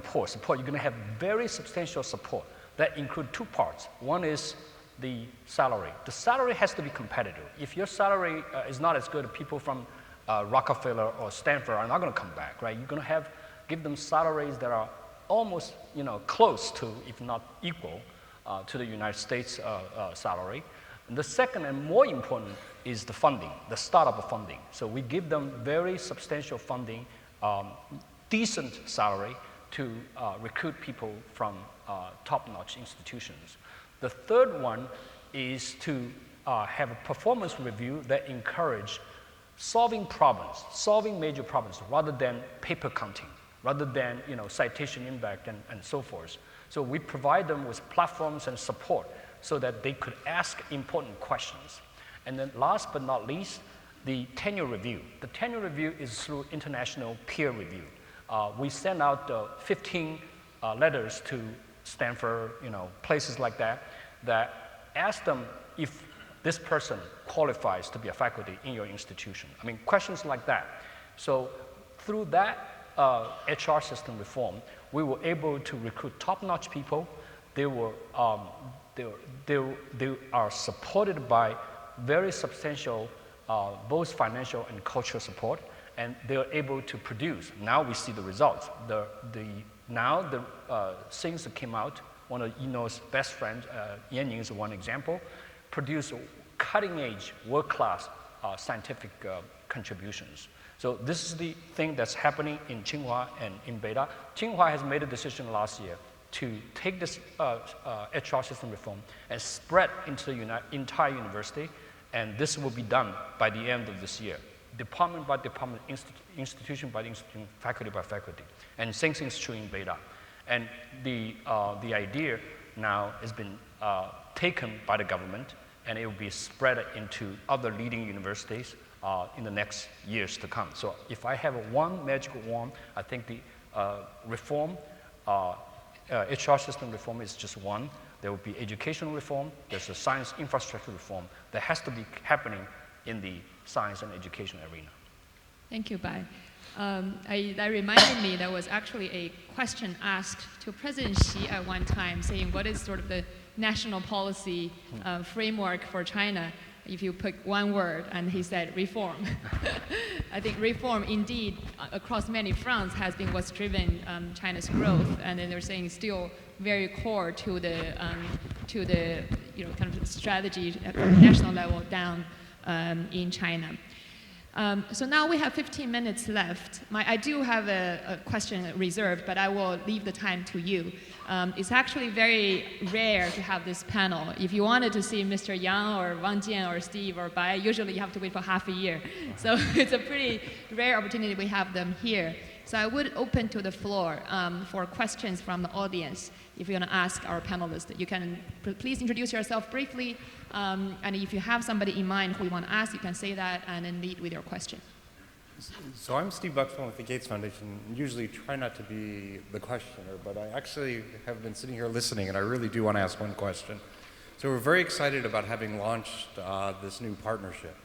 poor support. You're going to have very substantial support that include 2 parts. One is the salary. The salary has to be competitive. If your salary is not as good, people from Rockefeller or Stanford are not going to come back, right? You're going to give them salaries that are almost close to, if not equal, to the United States salary. And the second and more important is the funding, the startup funding. So we give them very substantial funding, decent salary to recruit people from top-notch institutions. The third one is to have a performance review that encourage solving problems, solving major problems, rather than paper counting, rather than citation impact and so forth. So we provide them with platforms and support so that they could ask important questions. And then last but not least, the tenure review. The tenure review is through international peer review. We send out 15 letters to Stanford, places like that, that ask them if this person qualifies to be a faculty in your institution. I mean, questions like that. So through that HR system reform, we were able to recruit top-notch people. They are supported by very substantial both financial and cultural support, and they are able to produce. Now we see the results. Now the things that came out, one of Yinuo's best friends, Yanying is one example, produced cutting-edge, world-class scientific contributions. So this is the thing that's happening in Tsinghua and in Beida. Tsinghua has made a decision last year to take this HR system reform and spread into the entire university, and this will be done by the end of this year, department by department, institution by institution, faculty by faculty. And same thing is true in Beida. And the idea now has been taken by the government, and it will be spread into other leading universities in the next years to come. So if I have one magical wand, I think the reform, HR system reform is just one. There will be educational reform. There's a science infrastructure reform that has to be happening in the science and education arena. Thank you, Bai. That reminded me there was actually a question asked to President Xi at one time saying what is sort of the national policy framework for China if you pick one word, and he said reform. I think reform indeed across many fronts has been what's driven China's growth, and then they're saying still very core to the kind of strategy at the national level down in China. So now we have 15 minutes left. I do have a question reserved, but I will leave the time to you. It's actually very rare to have this panel. If you wanted to see Mr. Yang or Wang Jian or Steve or Bai, usually you have to wait for half a year. So it's a pretty rare opportunity we have them here. So I would open to the floor for questions from the audience. If you want to ask our panelists, you can please introduce yourself briefly. And if you have somebody in mind who you want to ask, you can say that and then lead with your question. So I'm Steve Buxbaum with the Gates Foundation. Usually try not to be the questioner, but I actually have been sitting here listening, and I really do want to ask one question. So we're very excited about having launched this new partnership,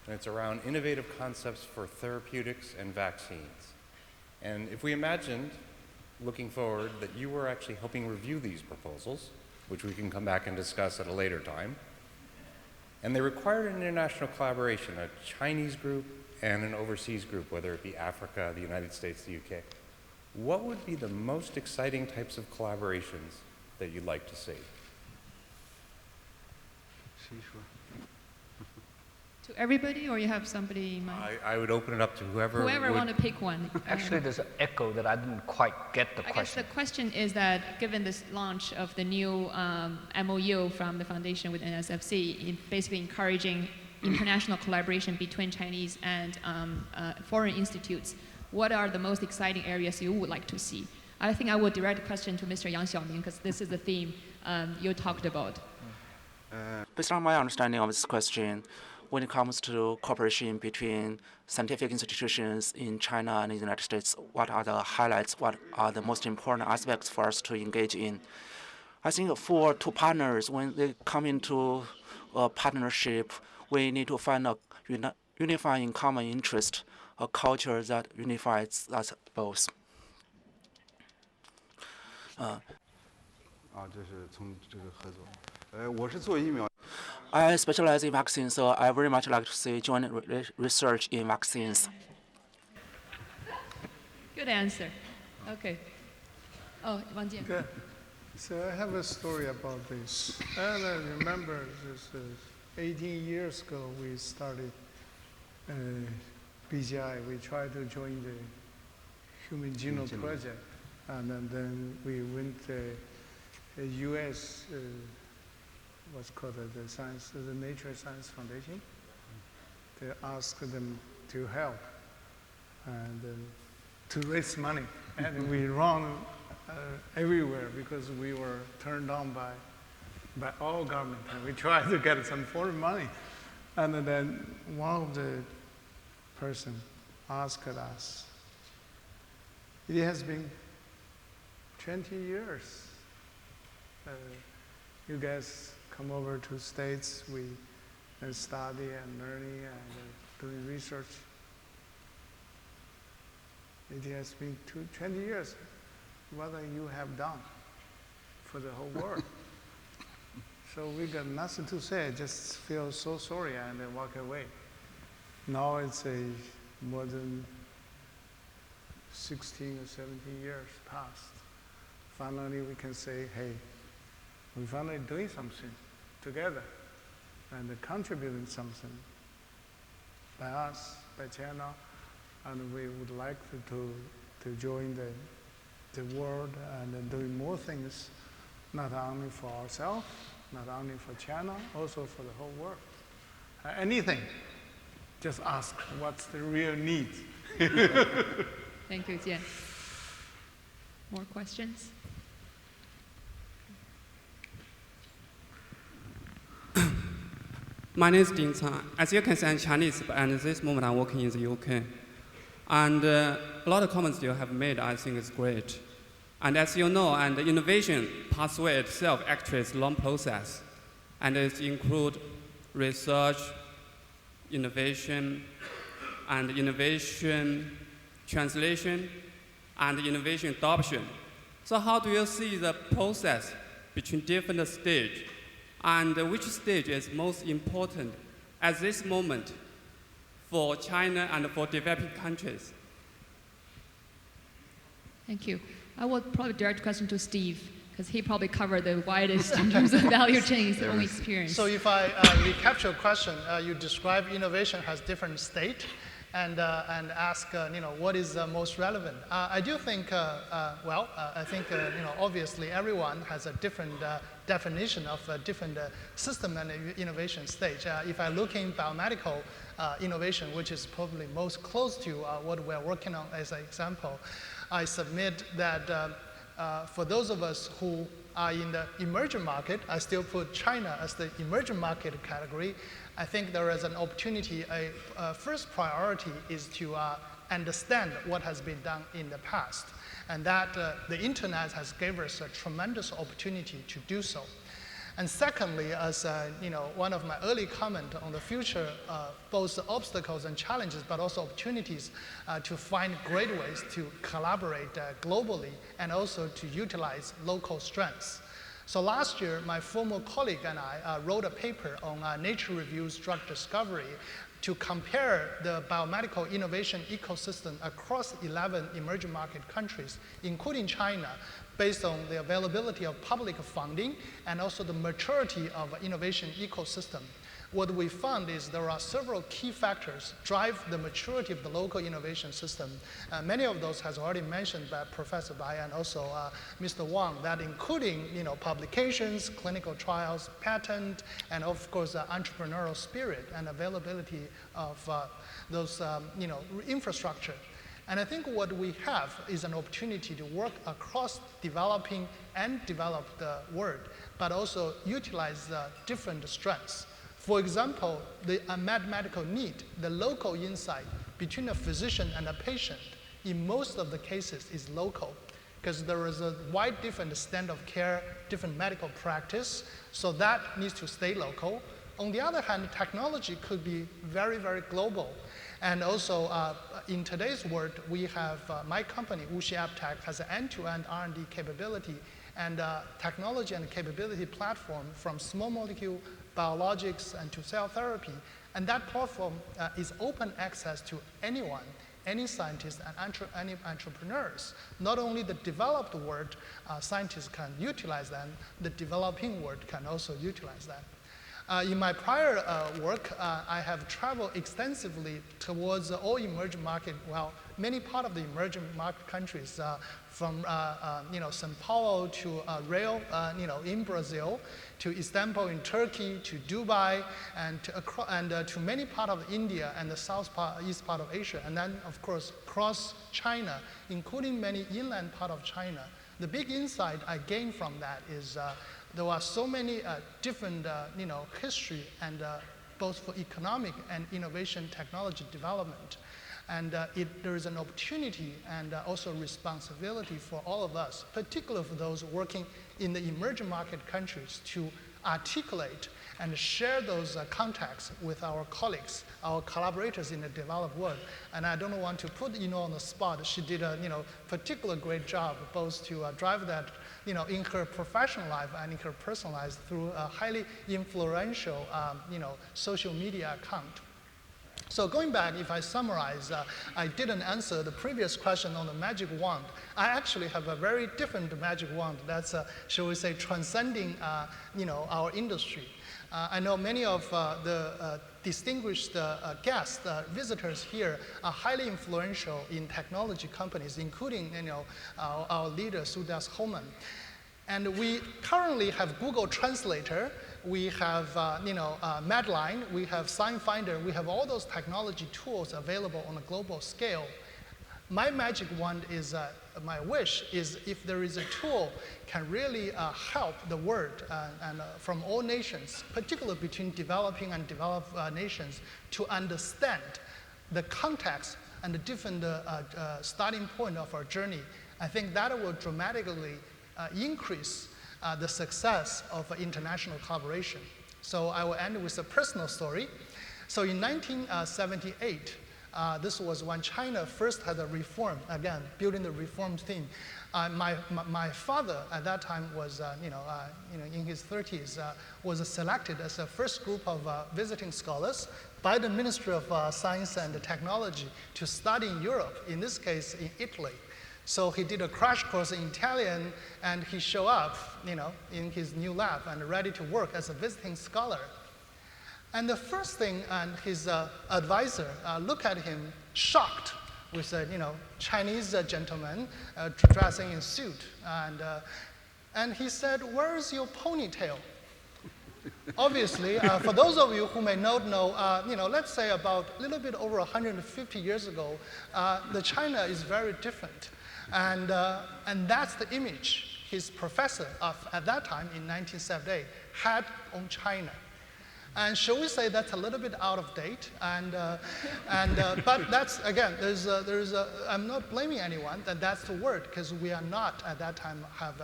and it's around innovative concepts for therapeutics and vaccines. And if we imagined, looking forward, that you were actually helping review these proposals, which we can come back and discuss at a later time, and they required an international collaboration, a Chinese group and an overseas group, whether it be Africa, the United States, the UK. What would be the most exciting types of collaborations that you'd like to see? To everybody, or you have somebody in mind? I would open it up to whoever Whoever would... want to pick one. Actually, there's an echo that I didn't quite get the I guess question. the question is that given this launch of the new MOU from the foundation with NSFC, basically encouraging international collaboration between Chinese and foreign institutes, what are the most exciting areas you would like to see? I think I will direct the question to Mr. Yang Xiaoming, because this is the theme you talked about. Based on my understanding of this question, when it comes to cooperation between scientific institutions in China and the United States, what are the highlights, what are the most important aspects for us to engage in? I think for two partners, when they come into a partnership, we need to find a unifying common interest, a culture that unifies us both. I specialize in vaccines, so I very much like to see joint research in vaccines. Good answer. Okay. Oh, Wang Jian. Good. So I have a story about this. And I remember this 18 years ago we started BGI. We tried to join the Human Genome Project, and then we went to the U.S. What's called the Nature Science Foundation, to ask them to help and to raise money. And we run everywhere because we were turned down by all government. And we tried to get some foreign money. And then one of the person asked us, it has been 20 years. You guys come over to States, we study and learning and doing research. It has been 20 years. What you have done for the whole world? So we got nothing to say, just feel so sorry and then walk away. Now it's more than 16 or 17 years past. Finally we can say, hey, we're finally doing something together and contributing something by us, by China, and we would like to join the world and doing more things, not only for ourselves, not only for China, also for the whole world. Anything, just ask what's the real need. Thank you, Jian. More questions? My name is Jian. As you can see, I'm Chinese, but at this moment I'm working in the UK. And a lot of comments you have made, I think is great. And as you know, and the innovation pathway itself actually is a long process. And it includes research, innovation, and innovation translation, and innovation adoption. So how do you see the process between different stages? And which stage is most important at this moment for China and for developing countries? Thank you. I will probably direct the question to Steve, because he probably covered the widest in terms of value chain in his own experience. So if I recap your question, you describe innovation has different state, and ask, what is most relevant. I do think, I think, obviously everyone has a different definition of a different system and innovation stage. If I look in biomedical innovation, which is probably most close to what we're working on as an example, I submit that for those of us who are in the emerging market, I still put China as the emerging market category. I think there is an opportunity. A first priority is to understand what has been done in the past, and that the internet has given us a tremendous opportunity to do so. And secondly, as one of my early comments on the future, both obstacles and challenges, but also opportunities to find great ways to collaborate globally and also to utilize local strengths. So last year, my former colleague and I wrote a paper on Nature Review's drug discovery to compare the biomedical innovation ecosystem across 11 emerging market countries, including China, based on the availability of public funding and also the maturity of innovation ecosystem. What we found is there are several key factors drive the maturity of the local innovation system. Many of those has already mentioned by Professor Bai and also Mr. Wang, that including publications, clinical trials, patent, and of course entrepreneurial spirit and availability of those infrastructure. And I think what we have is an opportunity to work across developing and developed world, but also utilize different strengths. For example, the unmet medical need, the local insight between a physician and a patient, in most of the cases is local, because there is a wide different standard of care, different medical practice, so that needs to stay local. On the other hand, technology could be very, very global. And also, in today's world, we have my company, WuXi AppTec, has an end-to-end R&D capability and technology and capability platform from small molecule, biologics, and to cell therapy. And that platform is open access to anyone, any scientist and any entrepreneurs. Not only the developed world scientists can utilize them, the developing world can also utilize that. In my prior work, I have traveled extensively towards all emerging market, many part of the emerging market countries, from São Paulo to Rio, in Brazil, to Istanbul in Turkey, to Dubai, and to many part of India and the east part of Asia, and then of course across China, including many inland part of China. The big insight I gained from that is there are so many different history and both for economic and innovation technology development. And there is an opportunity and also responsibility for all of us, particularly for those working in the emerging market countries, to articulate and share those contacts with our colleagues, our collaborators in the developed world. And I don't want to put Yinuo on the spot. She did a particular great job both to drive that in her professional life and in her personal life through a highly influential social media account. So going back, if I summarize, I didn't answer the previous question on the magic wand. I actually have a very different magic wand that's, shall we say, transcending our industry. I know many of the distinguished guests, visitors here, are highly influential in technology companies, including our leader, Sudas Homan. And we currently have Google Translator, we have Medline, we have SciFinder, we have all those technology tools available on a global scale. My magic wand is, my wish is if there is a tool can really help the world and from all nations, particularly between developing and developed nations, to understand the context and the different starting point of our journey. I think that will dramatically increase the success of international collaboration. So I will end with a personal story. So in 1978, this was when China first had a reform, again, building the reform theme. My father at that time was, in his 30s, was selected as the first group of visiting scholars by the Ministry of Science and Technology to study in Europe, in this case in Italy. So he did a crash course in Italian, and he showed up, in his new lab and ready to work as a visiting scholar. And the first thing, and his advisor looked at him shocked with a Chinese gentleman dressing in suit, and he said, "Where's your ponytail?" Obviously, for those of you who may not know, let's say about a little bit over 150 years ago, the China is very different. And that's the image his professor at that time in 1978 had on China. And shall we say that's a little bit out of date? But that's, again, I'm not blaming anyone that that's the word, because we are not at that time have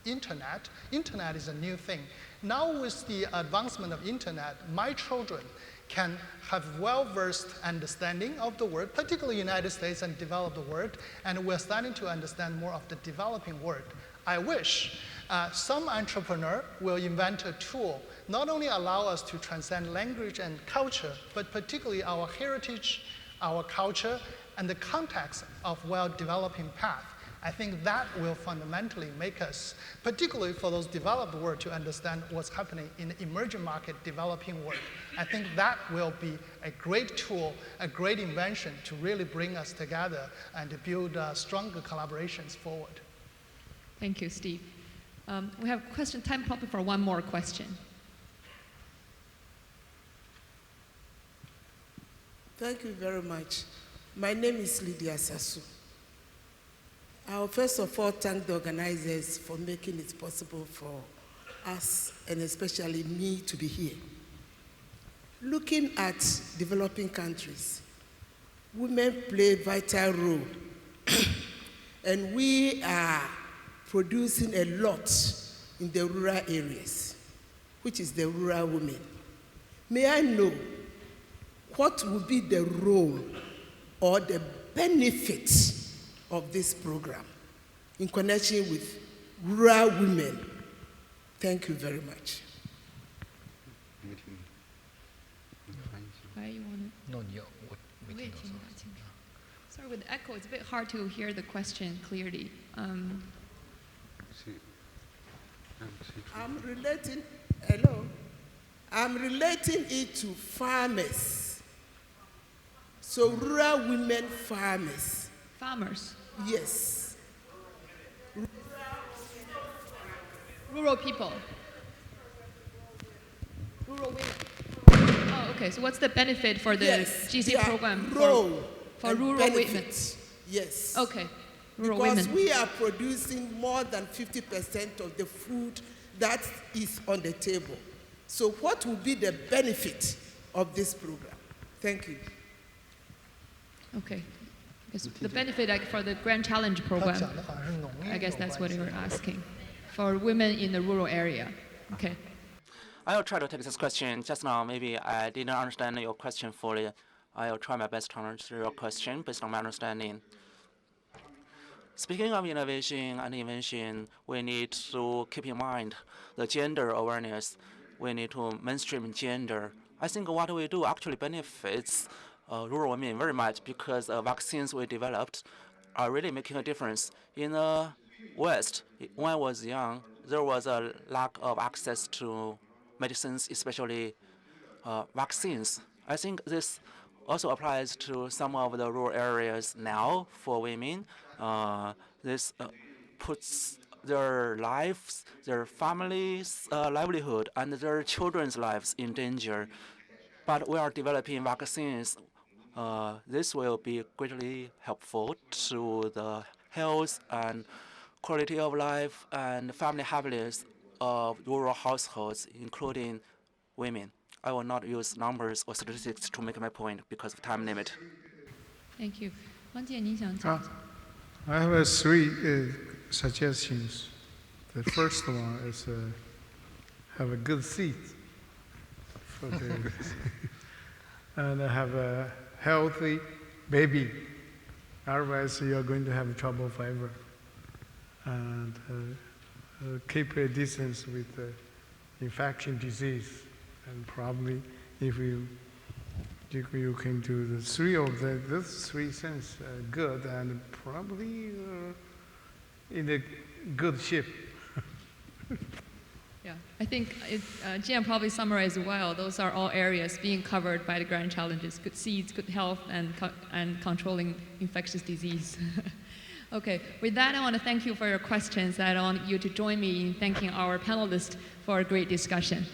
internet. Internet is a new thing. Now with the advancement of internet, my children can have well-versed understanding of the word, particularly United States and developed word, and we're starting to understand more of the developing word. I wish some entrepreneur will invent a tool, not only allow us to transcend language and culture, but particularly our heritage, our culture, and the context of well-developing path. I think that will fundamentally make us, particularly for those developed world, to understand what's happening in the emerging market developing world. I think that will be a great tool, a great invention to really bring us together and to build stronger collaborations forward. Thank you, Steve. We have time probably for one more question. Thank you very much. My name is Lydia Sasu. I will first of all thank the organizers for making it possible for us, and especially me, to be here. Looking at developing countries, women play a vital role, and we are producing a lot in the rural areas, which is the rural women. May I know what will be the role or the benefits of this program in connection with rural women? Thank you very much. Sorry, with the echo, it's a bit hard to hear the question clearly. I'm relating it to farmers. So rural women farmers. Farmers? Yes. Rural people. Rural women. Oh, okay. So what's the benefit for the GC program for rural benefits. women? Yes. Okay. Rural because women. We are producing more than 50% of the food that is on the table. So what will be the benefit of this program? Thank you. Okay. The benefit for the Grand Challenge program, I guess that's what you were asking, for women in the rural area. Okay. I will try to take this question. Just now, maybe I didn't understand your question fully. I will try my best to answer your question based on my understanding. Speaking of innovation and invention, we need to keep in mind the gender awareness. We need to mainstream gender. I think what we do actually benefits rural women very much, because the vaccines we developed are really making a difference. In the West, when I was young, there was a lack of access to medicines, especially vaccines. I think this also applies to some of the rural areas now for women. This puts their lives, their families' livelihood, and their children's lives in danger. But we are developing vaccines. This will be greatly helpful to the health and quality of life and family happiness of rural households, including women. I will not use numbers or statistics to make my point because of time limit. Thank you. Wang Jie, 您想讲？ I have 3 suggestions. The first one is have a good seat for the and have a healthy baby. Otherwise, you're going to have trouble forever. And keep a distance with infection disease. And probably if you you can do the three of those three things good and probably in a good shape. Yeah, I think Jian probably summarized well. Those are all areas being covered by the grand challenges: good seeds, good health, and controlling infectious disease. Okay, with that, I want to thank you for your questions. I want you to join me in thanking our panelists for a great discussion.